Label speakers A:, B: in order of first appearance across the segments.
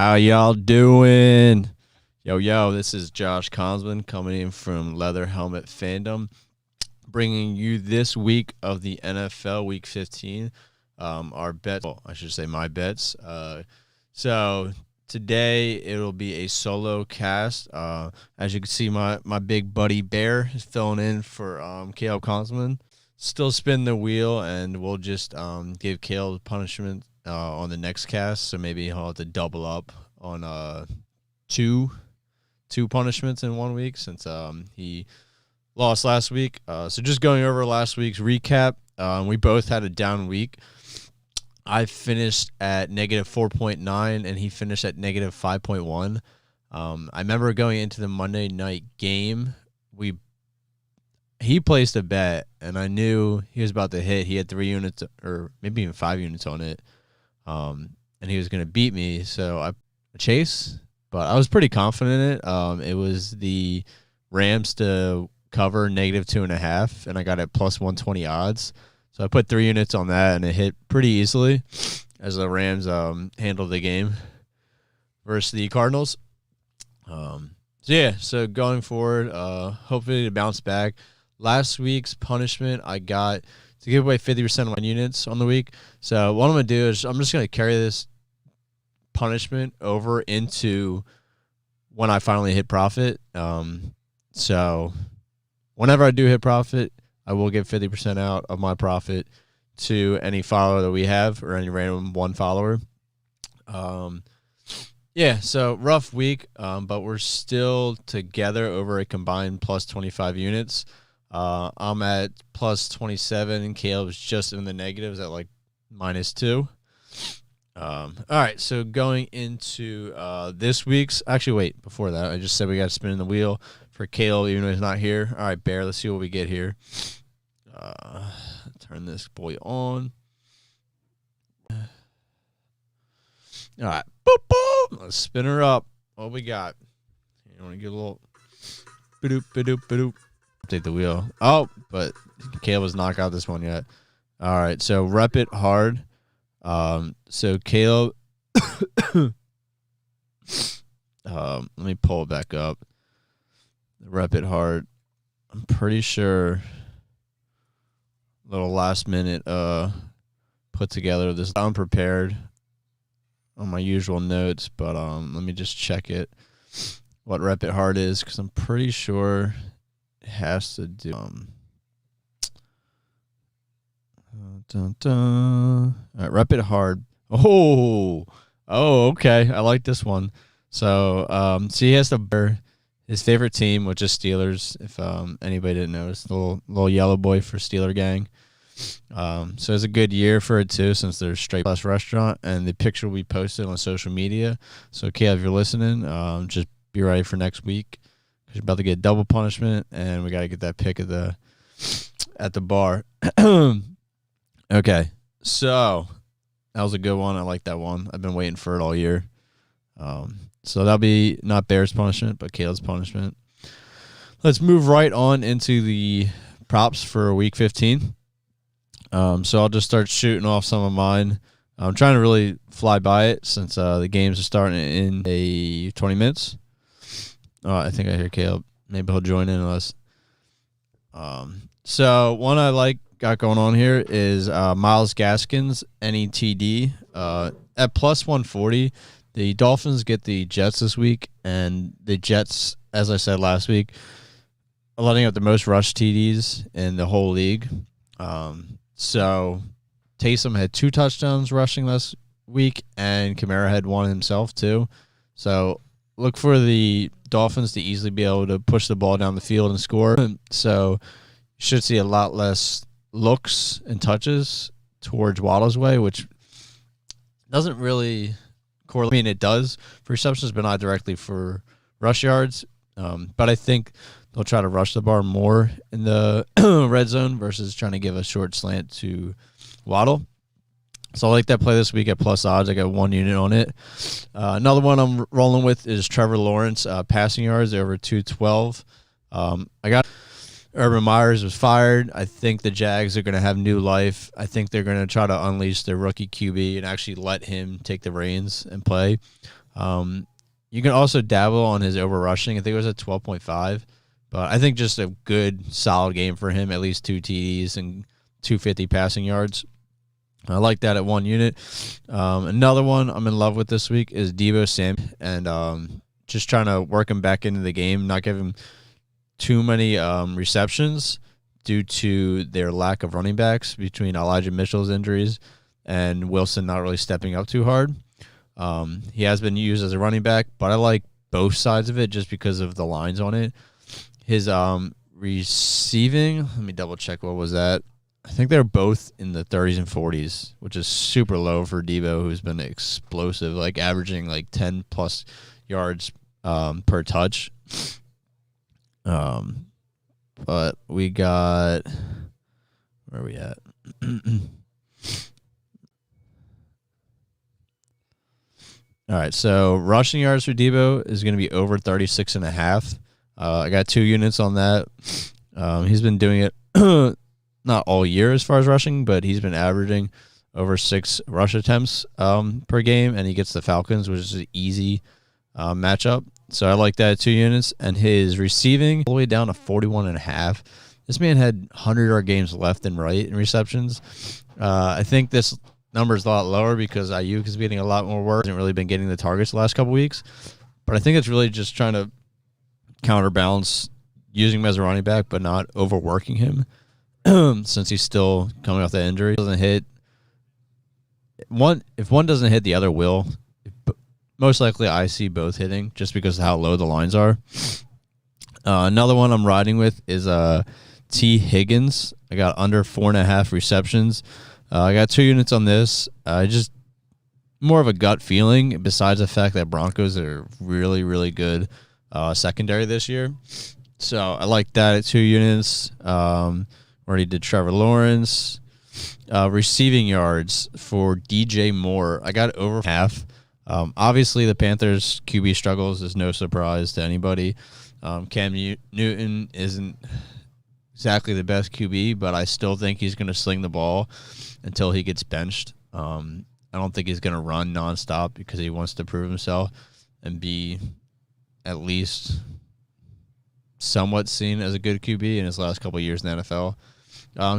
A: How y'all doing? Yo, this is Josh Consman coming in from Leather Helmet Fandom, bringing you this week of the NFL Week 15. Our bets, well, I should say my bets. So today it'll be a solo cast. As you can see, my big buddy Bear is filling in for Caleb Consman. Still spin the wheel, and we'll just give Caleb punishment on the next cast. So maybe he'll have to double up on two punishments in 1 week since he lost last week. So just going over last week's recap, we both had a down week. I finished at negative 4.9, and he finished at negative 5.1. I remember going into the Monday night game, he placed a bet, and I knew he was about to hit. He had 3 units, or maybe even 5 units on it, and he was going to beat me. So I chase, but I was pretty confident in it. It was the Rams to cover negative 2.5, and I got it plus 120 odds. So I put 3 units on that, and it hit pretty easily as the Rams handled the game versus the Cardinals. So going forward, hopefully to bounce back. Last week's punishment, I got to give away 50% of my units on the week. So what I'm going to do is I'm just going to carry this punishment over into when I finally hit profit. So whenever I do hit profit, I will give 50% out of my profit to any follower that we have or any random one follower. So rough week, but we're still together over a combined plus 25 units. I'm at plus 27, and Caleb's just in the negatives at like -2. All right, so going into this week's... Actually, wait, before that, I just said we got to spin in the wheel for Caleb, even though he's not here. All right, Bear, let's see what we get here. Turn this boy on. All right, boop, boop. Let's spin her up. What we got? You want to get a little... Ba-doop, ba-doop, ba-doop. Take the wheel. Oh, but Caleb has not got this one yet. All right, so rep it hard. So Caleb, let me pull it back up. Rep it hard. I'm pretty sure little last minute put together this unprepared on my usual notes, but let me just check it what rep it hard is, because I'm pretty sure it has to do All right, rep it hard. Oh, okay. I like this one. So, he has his favorite team, which is Steelers. If anybody didn't know, it's the little yellow boy for Steeler gang. So it's a good year for it too, since there's Straight Plus Restaurant, and the picture will be posted on social media. So, Caleb, if you're listening, just be ready for next week, because you're about to get double punishment, and we got to get that pick at the bar. Okay, so that was a good one. I like that one. I've been waiting for it all year. So that'll be not Bear's punishment, but Caleb's punishment. Let's move right on into the props for week 15. So I'll just start shooting off some of mine. I'm trying to really fly by it since the games are starting in 20 minutes. I think I hear Caleb. Maybe he'll join in unless. So one I got going on here is Myles Gaskins, NETD, at plus 140. The Dolphins get the Jets this week, and the Jets, as I said last week, are letting up the most rush TDs in the whole league. So Taysom had 2 touchdowns rushing last week, and Kamara had 1 himself too. So look for the Dolphins to easily be able to push the ball down the field and score. So you should see a lot less looks and touches towards Waddle's way, which doesn't really correlate. I mean, it does for receptions, but not directly for rush yards. But I think they'll try to rush the bar more in the red zone versus trying to give a short slant to Waddle. So I like that play this week at plus odds. I got 1 unit on it. Another one I'm rolling with is Trevor Lawrence, passing yards over 212. I got Urban Meyers was fired. I think the Jags are going to have new life. I think they're going to try to unleash their rookie QB and actually let him take the reins and play. You can also dabble on his over rushing. I think it was at 12.5. But I think just a good, solid game for him, at least 2 TDs and 250 passing yards. I like that at 1 unit. Another one I'm in love with this week is Devo Sim, and just trying to work him back into the game, not give him too many receptions due to their lack of running backs between Elijah Mitchell's injuries and Wilson not really stepping up too hard. He has been used as a running back, but I like both sides of it just because of the lines on it. His receiving, let me double check what was that. I think they're both in the 30s and 40s, which is super low for Devo, who's been explosive, like averaging like 10 plus yards per touch. But we got, where are we at? All right, so rushing yards for Devo is going to be over 36.5. I got 2 units on that. He's been doing it not all year as far as rushing, but he's been averaging over 6 rush attempts per game, and he gets the Falcons, which is an easy matchup. So I like that at 2 units. And his receiving all the way down to 41.5. This man had 100-yard games left and right in receptions. I think this number is a lot lower because Ayuk is getting a lot more work. Hasn't really been getting the targets the last couple weeks. But I think it's really just trying to counterbalance using him as a running back, but not overworking him since he's still coming off that injury. Doesn't hit one. If one doesn't hit, the other will. Most likely, I see both hitting just because of how low the lines are. Another one I'm riding with is T. Higgins. I got under 4.5 receptions. I got 2 units on this. Just more of a gut feeling, besides the fact that Broncos are really, really good secondary this year. So I like that at 2 units. Already did Trevor Lawrence. Receiving yards for DJ Moore. I got over half. Obviously, the Panthers' QB struggles is no surprise to anybody. Cam Newton isn't exactly the best QB, but I still think he's going to sling the ball until he gets benched. I don't think he's going to run nonstop because he wants to prove himself and be at least somewhat seen as a good QB in his last couple of years in the NFL.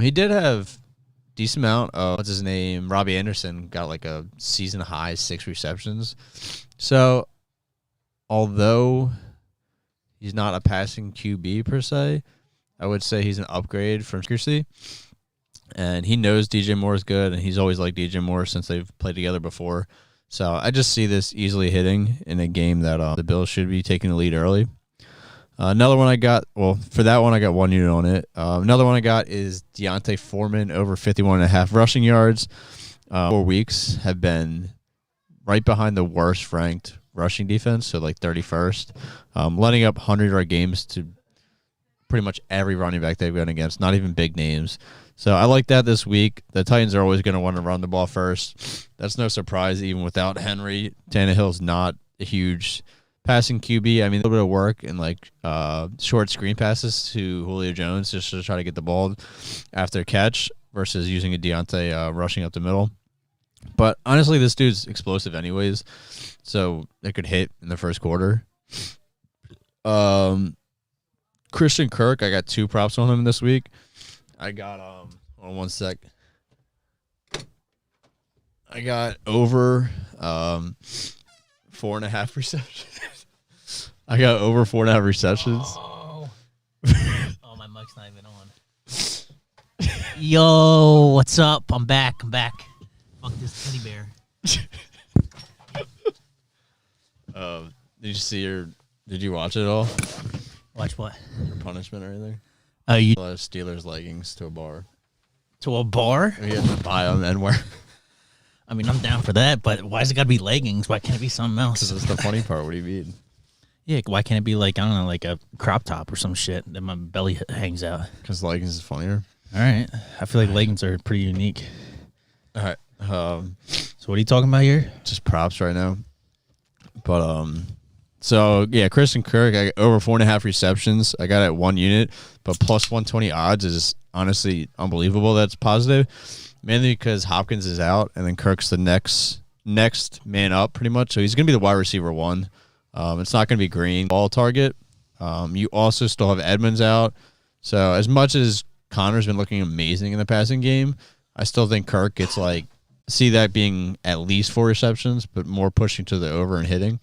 A: He did have decent amount of, what's his name, Robbie Anderson got like a season high 6 receptions. So although he's not a passing QB per se, I would say he's an upgrade from accuracy. And he knows DJ Moore is good, and he's always liked DJ Moore since they've played together before. So I just see this easily hitting in a game that the Bills should be taking the lead early. Another one I got, well, for that one I got 1 unit on it. Another one I got is Deontay Foreman over 51.5 rushing yards. 4 weeks have been right behind the worst ranked rushing defense, so like 31st. Letting up 100-yard games to pretty much every running back they've gone against, not even big names. So I like that this week. The Titans are always going to want to run the ball first. That's no surprise, even without Henry. Tannehill's not a huge passing QB. I mean, a little bit of work and like short screen passes to Julio Jones just to try to get the ball after catch versus using a Deontay rushing up the middle. But honestly, this dude's explosive anyways, so it could hit in the first quarter. Christian Kirk, I got 2 props on him this week. I got hold on one sec. I got over 4.5 receptions. I got over 4.5 receptions.
B: Oh, my mic's not even on. Yo, what's up? I'm back. Fuck this teddy bear.
A: Did you watch it at all?
B: Watch what?
A: Or punishment or anything?
B: Oh, you
A: A lot of Steelers leggings to a bar.
B: to a bar?
A: You have to buy them and wear.
B: I mean, I'm down for that, but why's it got to be leggings? Why can't it be something else?
A: Because that's the funny part. What do you mean?
B: Yeah, why can't it be like, I don't know, like a crop top or some shit that my belly hangs out?
A: Because leggings is funnier.
B: All right. I feel like leggings are pretty unique.
A: All right.
B: So what are you talking about here?
A: Just props right now. But so yeah, Christian Kirk, I got over 4.5 receptions. I got it at 1 unit, but plus 120 odds is honestly unbelievable. That's positive, mainly because Hopkins is out, and then Kirk's the next next man up pretty much. So he's going to be the wide receiver 1. It's not going to be Green ball target. You also still have Edmonds out. So as much as Connor's been looking amazing in the passing game, I still think Kirk gets see that being at least 4 receptions, but more pushing to the over and hitting.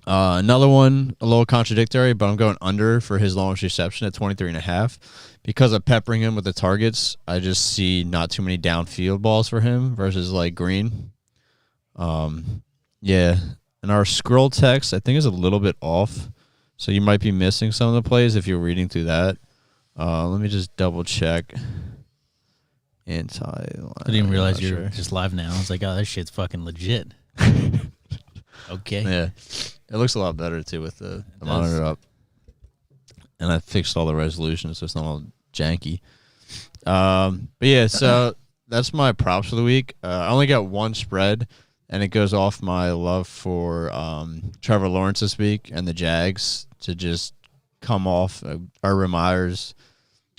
A: Another one, a little contradictory, but I'm going under for his longest reception at 23.5. Because of peppering him with the targets, I just see not too many downfield balls for him versus Green. Yeah. And our scroll text, I think, is a little bit off. So you might be missing some of the plays if you're reading through that. Let me just double check.
B: I didn't even realize you were just live now. I was like, oh, that shit's fucking legit. Okay.
A: Yeah. It looks a lot better, too, with the monitor up. And I fixed all the resolution, so it's not all janky. But, yeah, so that's my props for the week. I only got one spread, and it goes off my love for Trevor Lawrence this week and the Jags to just come off Urban Meyer's,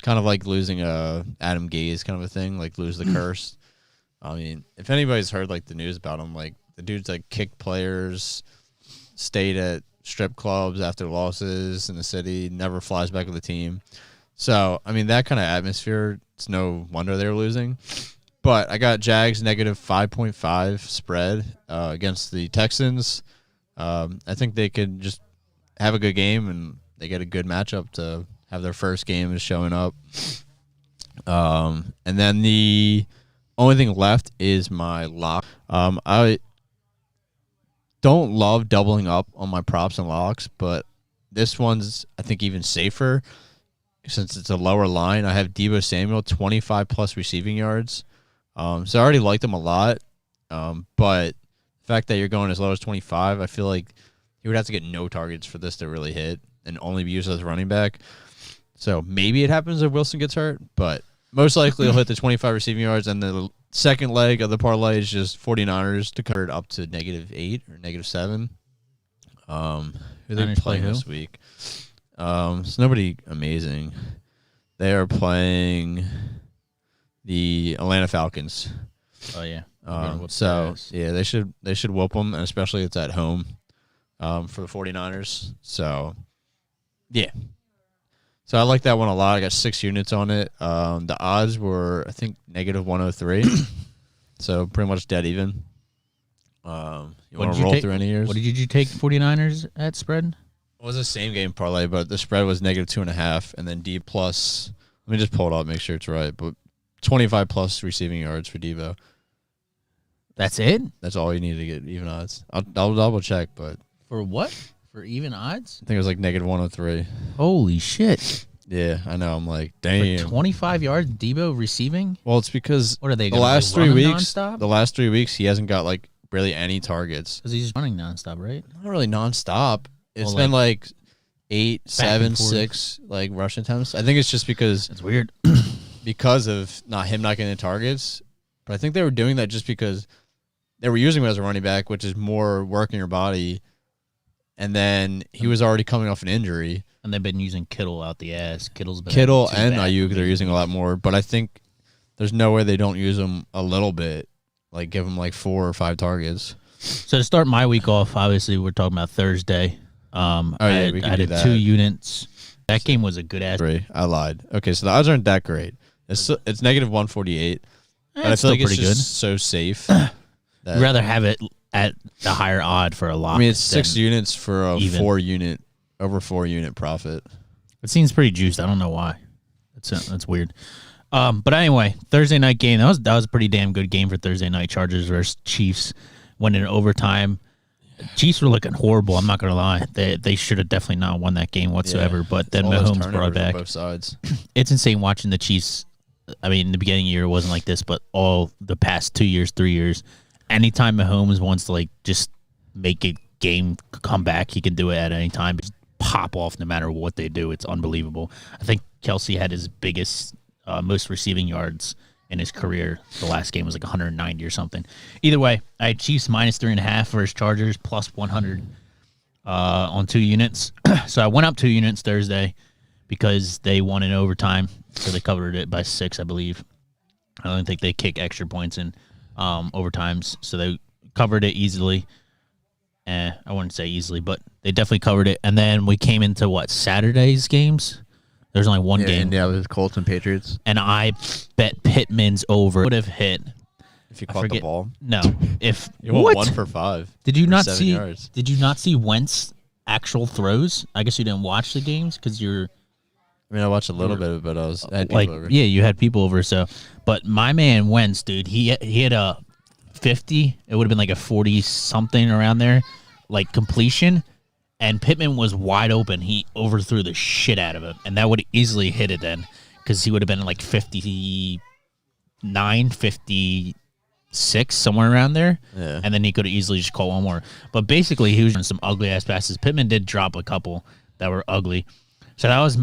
A: kind of like losing Adam Gase kind of a thing, lose the curse. I mean, if anybody's heard the news about him, the dude's kicked players, stayed at strip clubs after losses in the city, never flies back with the team. So, I mean, that kind of atmosphere, it's no wonder they're losing. But I got Jags negative 5.5 spread against the Texans. I think they could just have a good game, and they get a good matchup to have their first game is showing up. And then the only thing left is my lock. I don't love doubling up on my props and locks, but this one's, I think, even safer since it's a lower line. I have Devo Samuel, 25-plus receiving yards. So I already liked him a lot, but the fact that you're going as low as 25, I feel like he would have to get no targets for this to really hit and only be used as a running back. So maybe it happens if Wilson gets hurt, but most likely he'll hit the 25 receiving yards, and the second leg of the parlay is just 49ers to cover it up to -8 or -7. Who they playing this week? It's nobody amazing. They are playing the Atlanta Falcons.
B: Oh yeah.
A: So yeah, they should whoop them, and especially it's at home for the 49ers. So yeah. So I like that one a lot. I got 6 units on it. The odds were, I think, -103. So pretty much dead even. You want to roll through any years?
B: What did you take 49ers at spread?
A: It was the same game parlay, but the spread was -2.5, and then D plus. Let me just pull it up, make sure it's right. But 25-plus receiving yards for Devo.
B: That's it?
A: That's all you need to get even odds. I'll double check, but
B: for what? For even odds?
A: I think it was -103.
B: Holy shit!
A: Yeah, I know. I'm like, damn.
B: For 25 yards, Devo receiving?
A: Well, it's because
B: what are they?
A: The last 3 weeks, he hasn't got really any targets.
B: Because he's running nonstop, right?
A: Not really nonstop. It's been 8, 7, 6 rushing attempts. I think it's just because
B: it's weird
A: because of not getting the targets. But I think they were doing that just because they were using him as a running back, which is more working your body. And then he was already coming off an injury.
B: And they've been using Kittle out the ass.
A: Kittle and Ayuk they're using a lot more. But I think there's no way they don't use him a little bit. Give him 4 or 5 targets.
B: So to start my week off, obviously we're talking about Thursday. I had 2 units. That game was a good ass.
A: I lied. Okay, so the odds aren't that great. It's -148. But I feel like it's just so safe.
B: You'd rather have it at the higher odd for a lot.
A: I mean, it's 6 units for a 4-unit, over 4-unit profit.
B: It seems pretty juiced. I don't know why. That's weird. But anyway, Thursday night game. That was a pretty damn good game for Thursday night. Chargers versus Chiefs went in overtime. Chiefs were looking horrible. I'm not gonna lie. They should have definitely not won that game whatsoever. Yeah, but then Mahomes brought it back.
A: Both sides.
B: It's insane watching the Chiefs. I mean, in the beginning of the year it wasn't like this, but all the past 2 years, 3 years, anytime Mahomes wants to just make a game come back, he can do it at any time. Just pop off no matter what they do. It's unbelievable. I think Kelsey had his biggest, most receiving yards in his career. The last game was 190 or something. Either way, I had Chiefs -3.5 versus Chargers +100 on 2 units. So I went up 2 units Thursday because they won in overtime. So they covered it by 6, I believe. I don't think they kick extra points in overtimes. So they covered it easily. I wouldn't say easily, but they definitely covered it. And then we came into Saturday's games. There's only one game.
A: Yeah, it was Colts and Patriots.
B: And I bet Pittman's over would have hit.
A: If you caught the ball.
B: No. If
A: you went 1 for 5.
B: Did you not
A: 7
B: see
A: yards.
B: Did you not see Wentz actual throws? I guess you didn't watch the games because you're
A: I watched a little bit, but I had people over.
B: Yeah, you had people over. So, but my man Wentz, dude, he had a 50. It would have been like a 40 something around there, like completion. And Pittman was wide open. He overthrew the shit out of him, and that would easily hit it then, because he would have been like 59, 56, somewhere around there.
A: Yeah.
B: And then he could have easily just caught one more. But basically, he was doing some ugly ass passes. Pittman did drop a couple that were ugly. So that was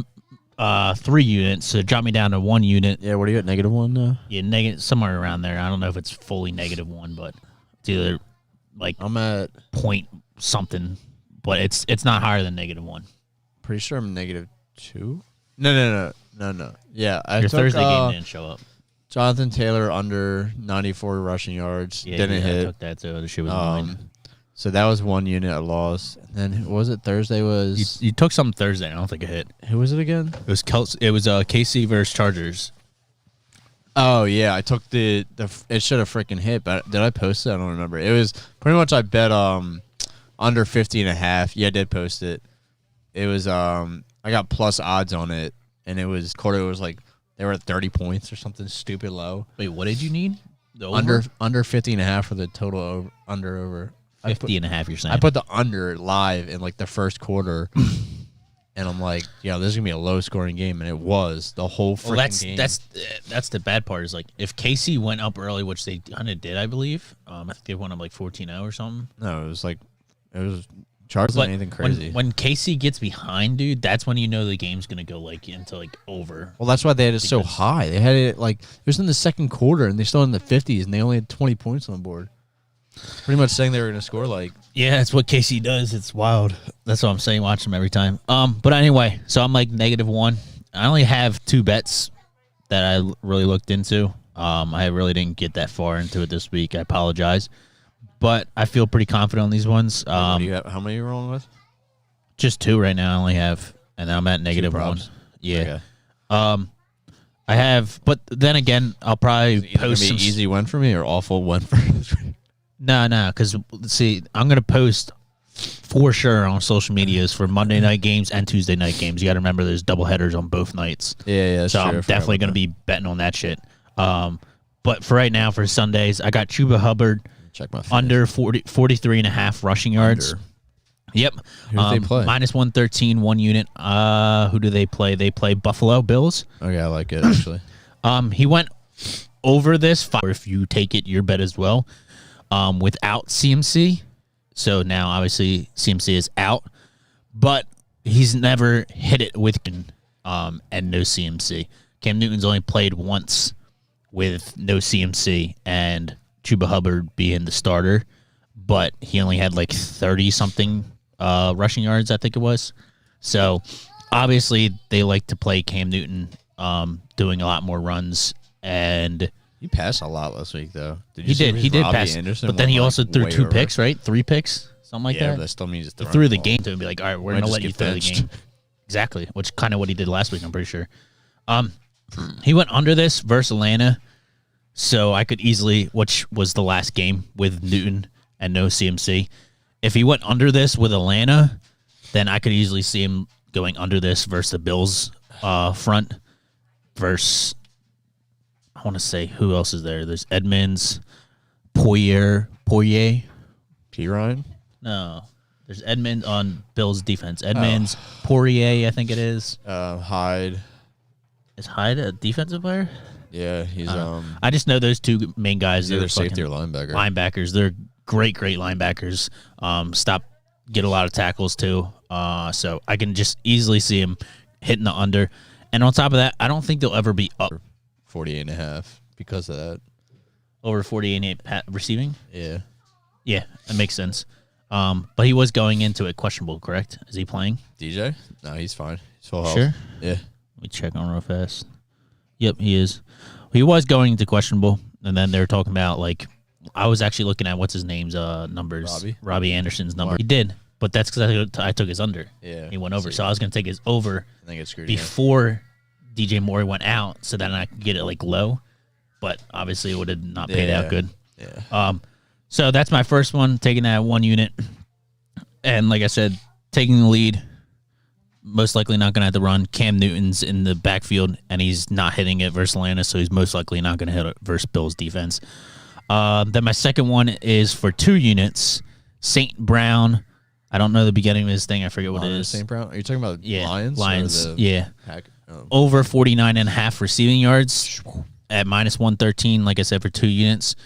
B: 3 units. So it dropped me down to 1 unit.
A: Yeah, what are you at, -1 now?
B: Yeah, negative somewhere around there. I don't know if it's fully -1, but it's either like
A: I'm at
B: point something. But it's not higher than -1.
A: Pretty sure I'm -2. No. Yeah,
B: Your Thursday game didn't show up.
A: Jonathan Taylor under 94 rushing yards.
B: Yeah,
A: didn't hit.
B: I took that too. The shit was mine.
A: So that was 1 unit I lost. And then was it Thursday?
B: You took some Thursday. I don't think it hit.
A: Who was it again?
B: It was KC versus Chargers.
A: Oh yeah, I took the it should have freaking hit, but did I post it? I don't remember. It was pretty much I bet under 50.5. Yeah, I did post it. It was I got plus odds on it, and it was like they were at 30 points or something stupid low.
B: Wait, what did you need? The
A: under 50.5 for the total over
B: 50.5. You're saying
A: I put the under live in like the first quarter, and I'm like, yeah, this is gonna be a low scoring game, and it was the whole freaking game.
B: That's the bad part is like if KC went up early, which they kind of did, I believe. I think they went up like 14-0 or something.
A: No, it was Chargers than anything crazy.
B: When KC gets behind, dude, that's when you know the game's gonna go like into like over.
A: Well, that's why they had it so high. They had it like it was in the second quarter, and they still in the 50s, and they only had 20 points on the board. Pretty much saying they were gonna score like.
B: Yeah, that's what KC does. It's wild. That's what I'm saying. Watch them every time. But anyway, so I'm like -1. I only have 2 bets that I really looked into. I really didn't get that far into it this week. I apologize. But I feel pretty confident on these ones.
A: What do you have? How many are you rolling with?
B: Just 2 right now. I only have, and I'm at -1. Yeah.
A: Okay.
B: I have, but then again, I'll probably post some
A: easy win for me or awful win for me.
B: No, because see, I'm gonna post for sure on social medias for Monday night games and Tuesday night games. You got to remember there's double headers on both nights.
A: Yeah, that's
B: so
A: true.
B: I'm definitely gonna be betting on that shit. But for right now, for Sundays, I got Chuba Hubbard.
A: Check my
B: under 43.5 rushing yards.
A: Under.
B: Yep.
A: Who do they play?
B: -113, 1 unit. Who do they play? They play Buffalo Bills.
A: Okay, I like it actually.
B: He went over this. If you take it, your bet as well. Without CMC. So now obviously CMC is out, but he's never hit it with and no CMC. Cam Newton's only played once with no CMC and Chuba Hubbard being the starter, but he only had like 30-something rushing yards, I think it was. So, obviously, they like to play Cam Newton doing a lot more runs. And
A: he passed a lot last week, though.
B: He did pass.
A: Anderson
B: but then he also threw 2
A: over.
B: picks, right? 3 picks? Something like that?
A: Yeah, that still means
B: he threw the game to him and be like, all right, we're going to let you throw the game. Exactly, which kind of what he did last week, I'm pretty sure. He went under this versus Atlanta. So I could easily, which was the last game with Newton and no CMC. If he went under this with Atlanta, then I could easily see him going under this versus the Bills front. Versus, I want to say, who else is there? There's Edmonds, Poirier.
A: P. Ryan?
B: No. There's Edmonds on Bills defense. Edmonds, Poirier, I think it is.
A: Hyde.
B: Is Hyde a defensive player?
A: Yeah, he's
B: I just know those 2 main guys.
A: They're safety or linebacker.
B: Linebackers. They're great linebackers. Get a lot of tackles too. So I can just easily see him hitting the under. And on top of that, I don't think they'll ever be up
A: 48.5 because of that.
B: Over 48 receiving.
A: Yeah.
B: Yeah, that makes sense. But he was going into it questionable, correct? Is he playing?
A: DJ? No, he's fine. He's full health.
B: Sure.
A: Yeah.
B: Let me check on real fast. Yep, he is. He was going into questionable, and then they were talking about like I was actually looking at what's his name's numbers. Robbie Anderson's number.
A: Why?
B: He did, but that's because I took his under.
A: Yeah.
B: He went over, so I was going to take his over
A: I think it's screwed
B: before DJ Moore went out, so then I could get it like low. But obviously, it would have not paid out good.
A: Yeah.
B: So that's my first one, taking that 1 unit. And like I said, taking the lead, most likely not going to have to run. Cam Newton's in the backfield, and he's not hitting it versus Atlanta, so he's most likely not going to hit it versus Bills defense. Then my second one is for 2 units, St. Brown. I don't know the beginning of his thing. I forget what it is.
A: St. Brown? Are you talking about Lions?
B: Lions,
A: Or the
B: yeah.
A: Pack?
B: Over 49.5 receiving yards at -113, like I said, for 2 units.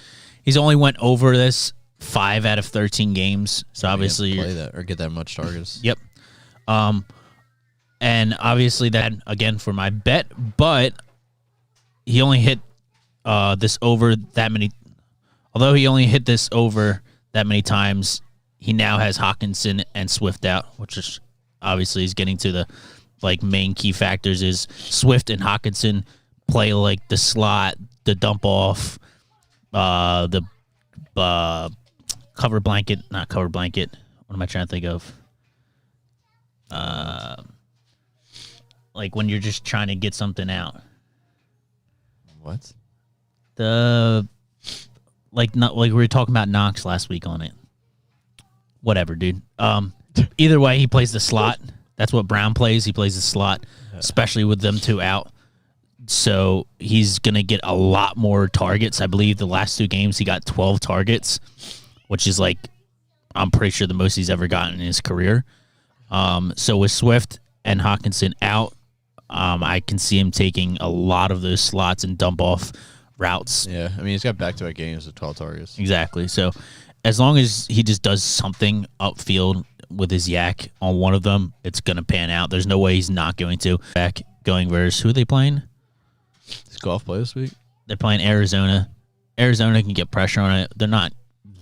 B: He's only went over this 5 out of 13 games, so obviously
A: play that or get that much targets.
B: Yep. And obviously that again for my bet, but he only hit this over that many. Although he only hit this over that many times, he now has Hawkinson and Swift out, which is obviously is getting to the main key factors is Swift and Hawkinson play like the slot, the dump off, the cover blanket, not cover blanket. What am I trying to think of? Like when you're just trying to get something out.
A: What?
B: Not like we were talking about Knox last week on it. Whatever, dude. Either way, he plays the slot. That's what Brown plays. He plays the slot, especially with them 2 out. So he's going to get a lot more targets. I believe the last 2 games he got 12 targets, which is I'm pretty sure the most he's ever gotten in his career. So with Swift and Hawkinson out, I can see him taking a lot of those slots and dump off routes.
A: Yeah, I mean, he's got back-to-back games with 12 targets.
B: Exactly. So as long as he just does something upfield with his yak on one of them, it's going to pan out. There's no way he's not going to. Back going versus who are they playing?
A: Does Golf play this week?
B: They're playing Arizona. Arizona can get pressure on it. They're not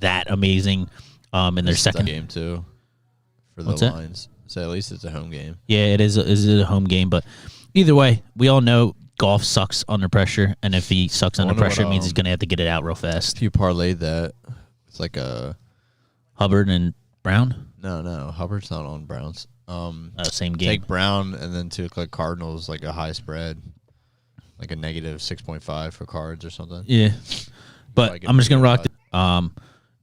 B: that amazing in their second
A: game, too, for the Lions. So at least it's a home game.
B: Yeah, it is a home game. But either way, we all know Golf sucks under pressure. And if he sucks under pressure, it means he's going to have to get it out real fast.
A: If you parlayed that, it's like a
B: Hubbard and Brown?
A: No. Hubbard's not on Browns.
B: Same game.
A: Take Brown and then to Cardinals, like a high spread, like a -6.5 for Cards or something.
B: Yeah. But I'm just going to rock the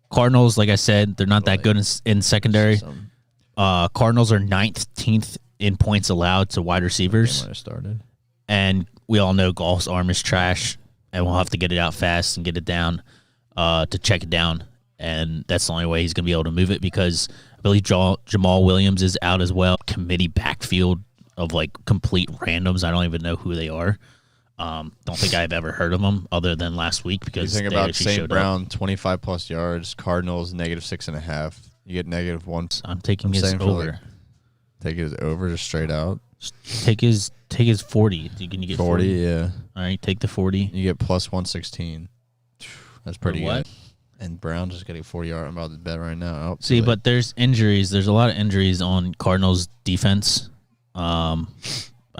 B: Cardinals, like I said, they're not that good in secondary. Cardinals are 19th in points allowed to wide receivers.
A: Might have started.
B: And we all know Golf's arm is trash, and we'll have to get it out fast and get it down to check it down. And that's the only way he's going to be able to move it because I believe Jamal Williams is out as well. Committee backfield of complete randoms. I don't even know who they are. Don't think I've ever heard of them other than last week because
A: you think about St. Brown, 25+ yards, Cardinals -6.5. You get -1.
B: I'm taking his over.
A: Take his over just straight out.
B: Take his 40. Can you get 40?
A: Yeah.
B: All right, take the 40.
A: You get +116. That's pretty
B: what?
A: good. And Brown just getting 40 yards. I'm about to bet right now.
B: See, but there's injuries. There's a lot of injuries on Cardinals defense. I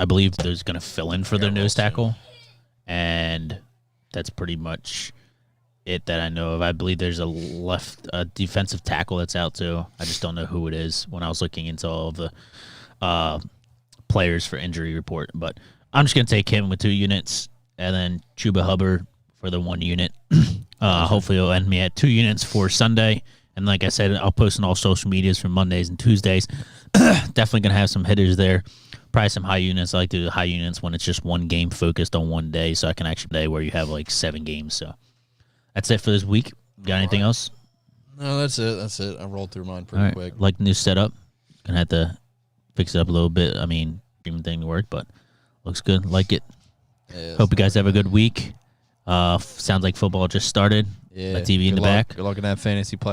B: believe there's going to fill in for their nose tackle. And that's pretty much it that I know of. I believe there's a defensive tackle that's out too. I just don't know who it is when I was looking into all of the players for injury report. But I'm just going to take him with 2 units and then Chuba Hubbard for the 1 unit. Hopefully it'll end me at 2 units for Sunday. And like I said, I'll post on all social medias for Mondays and Tuesdays. Definitely going to have some hitters there. Probably some high units. I like to do the high units when it's just one game focused on one day, so I can actually play where you have 7 games. So that's it for this week. Got anything else?
A: No, that's it. I rolled through mine pretty quick.
B: Like the new setup. Gonna have to fix it up a little bit. I mean, even thing to work, but looks good. Like it.
A: Yeah,
B: hope you guys have a good week. Sounds like football just started.
A: Yeah.
B: TV in the back.
A: Good luck in that fantasy play.